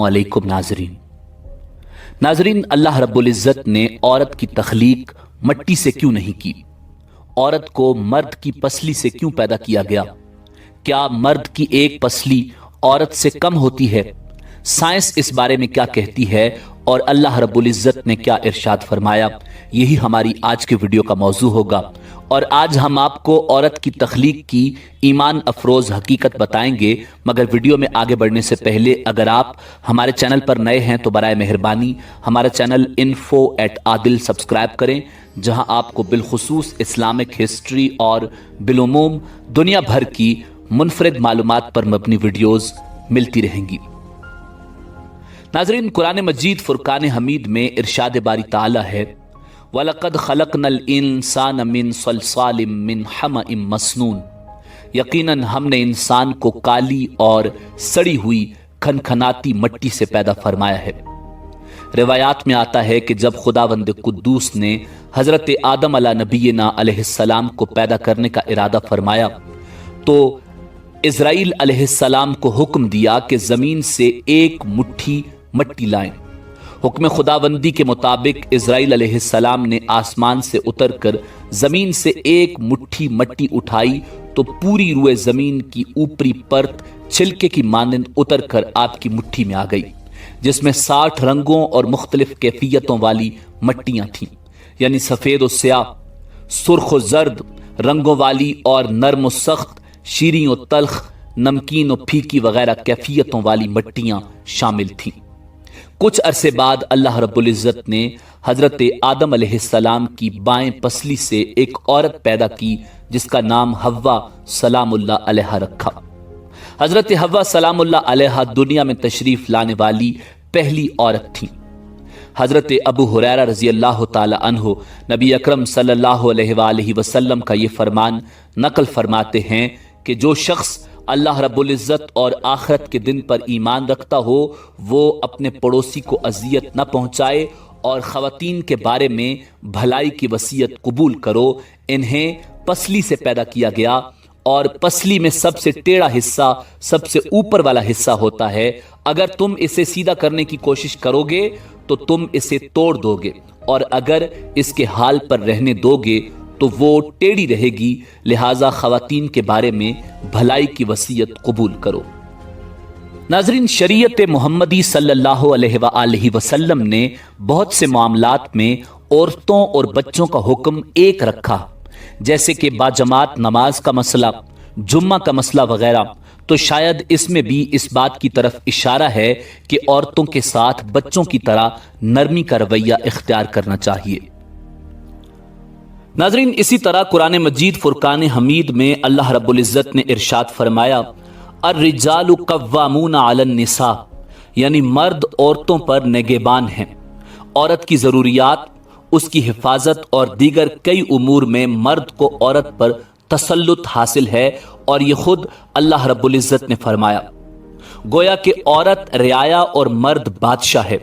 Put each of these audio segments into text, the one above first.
वालेकुम नाजरीन, अल्लाह रब्बुल इज़्ज़त ने औरत की तख्लीक मट्टी से क्यों नहीं की? औरत को मर्द की पसली से क्यों पैदा किया गया? क्या मर्द की एक पसली औरत से कम होती है? साइंस इस बारे में क्या कहती है और अल्लाह रब्बुल इज़्ज़त ने क्या इरशाद फरमाया? यही हमारी आज के वीडियो का मौजू होगा। और आज हम आपको औरत की तख्लीक की ईमान अफरोज हकीकत बताएंगे। मगर वीडियो में आगे बढ़ने से पहले अगर आप हमारे चैनल पर नए हैं तो बराए मेहरबानी हमारा चैनल info@adil सब्सक्राइब करें, जहां आपको बिलखुसूस इस्लामिक हिस्ट्री और बिलुमूम दुनिया भर की मुनफरिद मालूमात पर मबनी वीडियोस मिलती रहेंगी। नाजरीन, कुरान मजीद फुरकान हमीद में इरशाद बारी ताला है, वलक़द खलक़नल इंसान मिन सलसालिम मिन हमइम मसनून, यकीनन हमने इंसान को काली और सड़ी हुई खनखनाती मट्टी से पैदा फरमाया है। रिवायात में आता है कि जब खुदावंद कुद्दूस ने हजरत आदम अला नबीना अलैहिस्सलाम को पैदा करने का इरादा फरमाया तो इज़राइल अलैहिस्सलाम को हुक्म दिया कि जमीन से एक मुट्ठी मट्टी लाएं। हुक्म खुदाबंदी के मुताबिक इज़राइल अलैहिस्सलाम ने आसमान से उतरकर जमीन से एक मुट्ठी मट्टी उठाई तो पूरी रूए जमीन की ऊपरी परत छिलके की मानंद उतरकर आपकी मुट्ठी में आ गई, जिसमें 60 रंगों और मुख्तलिफ कैफियतों वाली मट्टियां थीं, यानी सफेद और स्याह, सुर्ख और जर्द रंगों वाली और नर्म और सख्त, शीरीं और तल्ख, नमकीन और फीकी वगैरह कैफियतों वाली मट्टियां शामिल थीं। कुछ अरसे बाद अल्लाह रब्बुल इज़्ज़त ने हजरत आदम अलैहिस्सलाम की बाएं पसली से एक औरत पैदा की जिसका नाम हव्वा सलामुल्लाह अलैहा रखा। हजरत हव्वा सलामुल्लाह अलैहा दुनिया में तशरीफ लाने वाली पहली औरत थी। हजरत अबू हुरैरा रजी अल्लाह ताला अन्हु नबी अकरम सल्लल्लाहु अलैहि वसल्लम का ये फरमान नकल फरमाते हैं कि जो शख्स अल्लाह रब्बुल इज़्ज़त और आखिरत के दिन पर ईमान रखता हो वो अपने पड़ोसी को अजियत न पहुंचाए और ख़वातीन के बारे में भलाई की वसीयत कबूल करो। इन्हें पसली से पैदा किया गया और पसली में सबसे टेढ़ा हिस्सा सबसे ऊपर वाला हिस्सा होता है। अगर तुम इसे सीधा करने की कोशिश करोगे तो तुम इसे तोड़ दोगे और अगर इसके हाल पर रहने दोगे तो वो टेढ़ी रहेगी। लिहाजा ख़वातीन के बारे में भलाई की वसीयत कबूल करो। नाज़रीन, शरीयत मुहम्मदी सल्लल्लाहु अलैहि वसल्लम ने बहुत से मामलात में औरतों और बच्चों का हुक्म एक रखा, जैसे कि बाजमात नमाज का मसला, जुम्मा का मसला वगैरह। तो शायद इसमें भी इस बात की तरफ इशारा है कि औरतों के साथ बच्चों की तरह नरमी का रवैया इख्तियार करना चाहिए। नाजरीन, इसी तरह कुरान मजीद फुरकान हमीद में अल्लाह रब्बुल इज़्ज़त ने इरशाद फरमाया, अर्रिजालु कव्वामूना अलन निसा, यानी मर्द औरतों पर निगहबान हैं। औरत की ज़रूरियात, उसकी हिफाजत और दीगर कई उमूर में मर्द को औरत पर तसल्लुत हासिल है और ये खुद अल्लाह रब्बुल इज़्ज़त ने फरमाया। गोया कि औरत रियाया और मर्द बादशाह है,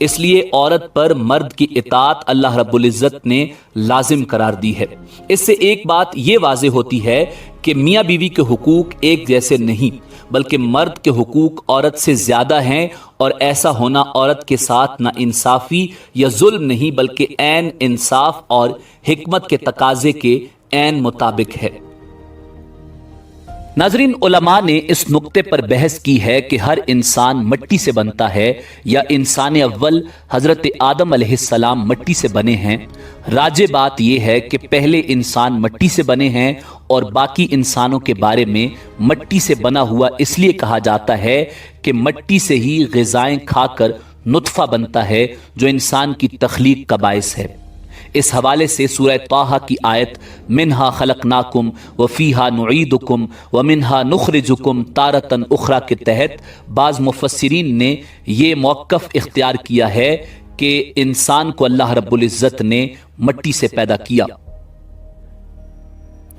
इसलिए औरत पर मर्द की इताअत अल्लाह रब्बुल इज़्ज़त ने लाजिम करार दी है। इससे एक बात यह वाज़ेह होती है कि मियाँ बीवी के हुकूक एक जैसे नहीं, बल्कि मर्द के हुकूक औरत से ज़्यादा हैं और ऐसा होना औरत के साथ ना इंसाफ़ी या जुल्म नहीं बल्कि ऐन इंसाफ और हिकमत के तकाजे के ऐन मुताबिक है। नाजरीन, उलमा ने इस नुक्ते पर बहस की है कि हर इंसान मट्टी से बनता है या इंसान अव्वल हजरत आदम अलैहिस्सलाम मट्टी से बने हैं। राजे बात यह है कि पहले इंसान मट्टी से बने हैं और बाकी इंसानों के बारे में मट्टी से बना हुआ इसलिए कहा जाता है कि मट्टी से ही ग़िज़ाएं खाकर नुत्फ़ा बनता है जो इंसान की तख्लीक का बाइस है। इस हवाले से सूरह ताहा की आयत मिन्हा खलकनाकुम व फीहा नुईदुकुम व मिन्हा नुखरिजुकुम तारतन उखरा के तहत बाज़ मुफस्सिरीन ने ये मौक़िफ़ इख्तियार किया है कि इंसान को अल्लाह रब्बुल इज़्ज़त ने मट्टी से पैदा किया।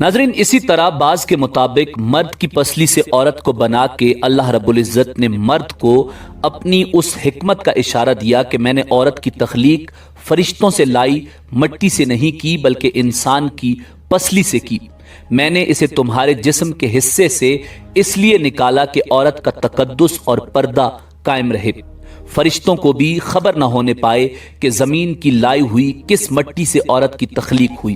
नाज़रीन, इसी तरह बाज़ के मुताबिक मर्द की पसली से औरत को बना के अल्लाह रब्बुल इज़्ज़त ने मर्द को अपनी उस हिकमत का इशारा दिया कि मैंने औरत की तख्लीक फरिश्तों से लाई, मट्टी से नहीं की बल्कि इंसान की पसली से की। मैंने इसे तुम्हारे जिस्म के हिस्से से इसलिए निकाला कि औरत का तकद्दुस और पर्दा कायम रहे। فرشتوں کو بھی خبر نہ ہونے پائے کہ زمین کی لائی ہوئی کس مٹی سے عورت کی تخلیق ہوئی۔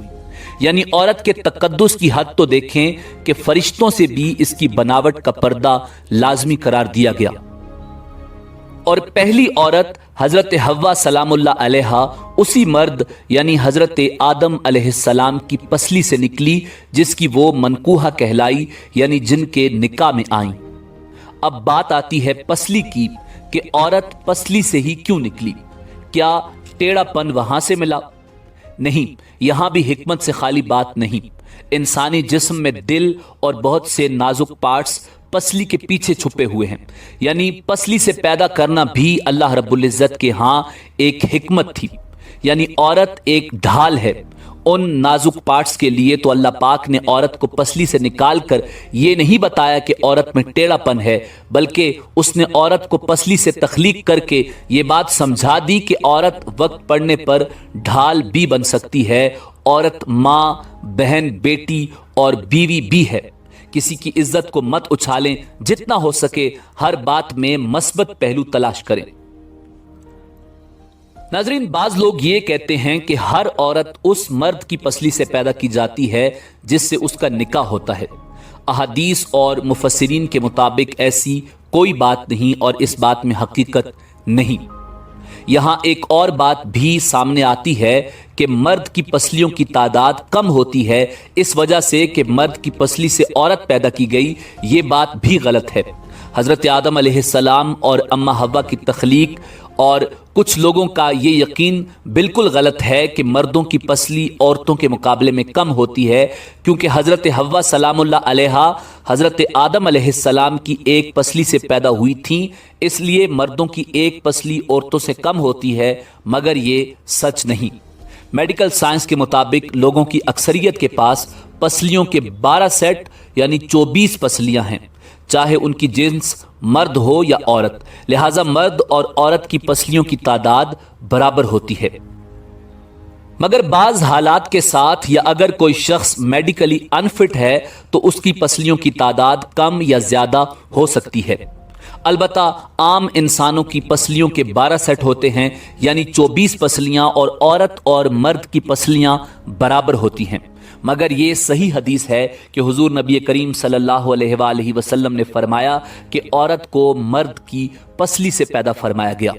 یعنی عورت کے تقدس کی حد تو دیکھیں کہ فرشتوں سے بھی اس کی بناوٹ کا پردہ لازمی قرار دیا گیا۔ اور پہلی عورت حضرت حوا سلام اللہ علیہا اسی مرد یعنی حضرت آدم علیہ السلام کی پسلی سے نکلی جس کی وہ منکوحہ کہلائی، یعنی جن کے نکاح میں آئیں۔ اب بات آتی ہے پسلی کی کہ عورت پسلی سے ہی کیوں نکلی؟ کیا ٹیڑھا پن وہاں سے ملا؟ نہیں، یہاں بھی حکمت سے خالی بات نہیں۔ انسانی جسم میں دل اور بہت سے نازک پارٹس پسلی کے پیچھے چھپے ہوئے ہیں، یعنی پسلی سے پیدا کرنا بھی اللہ رب العزت کے ہاں ایک حکمت تھی۔ یعنی عورت ایک ڈھال ہے ان نازک پارٹس کے لیے، تو اللہ پاک نے عورت کو پسلی سے نکال کر یہ نہیں بتایا کہ عورت میں ٹیڑھا پن ہے، بلکہ اس نے عورت کو پسلی سے تخلیق کر کے یہ بات سمجھا دی کہ عورت وقت پڑنے پر ڈھال بھی بن سکتی ہے۔ عورت ماں، بہن، بیٹی اور بیوی بھی ہے۔ کسی کی عزت کو مت اچھالیں، جتنا ہو سکے ہر بات میں مثبت پہلو تلاش کریں۔ ناظرین، بعض لوگ یہ کہتے ہیں کہ ہر عورت اس مرد کی پسلی سے پیدا کی جاتی ہے جس سے اس کا نکاح ہوتا ہے۔ احادیث اور مفسرین کے مطابق ایسی کوئی بات نہیں اور اس بات میں حقیقت نہیں۔ یہاں ایک اور بات بھی سامنے آتی ہے کہ مرد کی پسلیوں کی تعداد کم ہوتی ہے اس وجہ سے کہ مرد کی پسلی سے عورت پیدا کی گئی، یہ بات بھی غلط ہے۔ حضرت آدم علیہ السلام اور اماں حوا کی تخلیق اور کچھ لوگوں کا یہ یقین بالکل غلط ہے کہ مردوں کی پسلی عورتوں کے مقابلے میں کم ہوتی ہے، کیونکہ حضرت حوا سلام اللہ علیہا حضرت آدم علیہ السلام کی ایک پسلی سے پیدا ہوئی تھیں، اس لیے مردوں کی ایک پسلی عورتوں سے کم ہوتی ہے، مگر یہ سچ نہیں۔ میڈیکل سائنس کے مطابق لوگوں کی اکثریت کے پاس پسلیوں کے 12 سیٹ یعنی 24 پسلیاں ہیں، چاہے ان کی جنس مرد ہو یا عورت، لہٰذا مرد اور عورت کی پسلیوں کی تعداد برابر ہوتی ہے۔ مگر بعض حالات کے ساتھ یا اگر کوئی شخص میڈیکلی انفٹ ہے تو اس کی پسلیوں کی تعداد کم یا زیادہ ہو سکتی ہے۔ البتہ عام انسانوں کی پسلیوں کے 12 سیٹ ہوتے ہیں، یعنی 24 پسلیاں، اور عورت اور مرد کی پسلیاں برابر ہوتی ہیں۔ مگر یہ صحیح حدیث ہے کہ حضور نبی کریم صلی اللہ علیہ وآلہ وسلم نے فرمایا کہ عورت کو مرد کی پسلی سے پیدا فرمایا گیا۔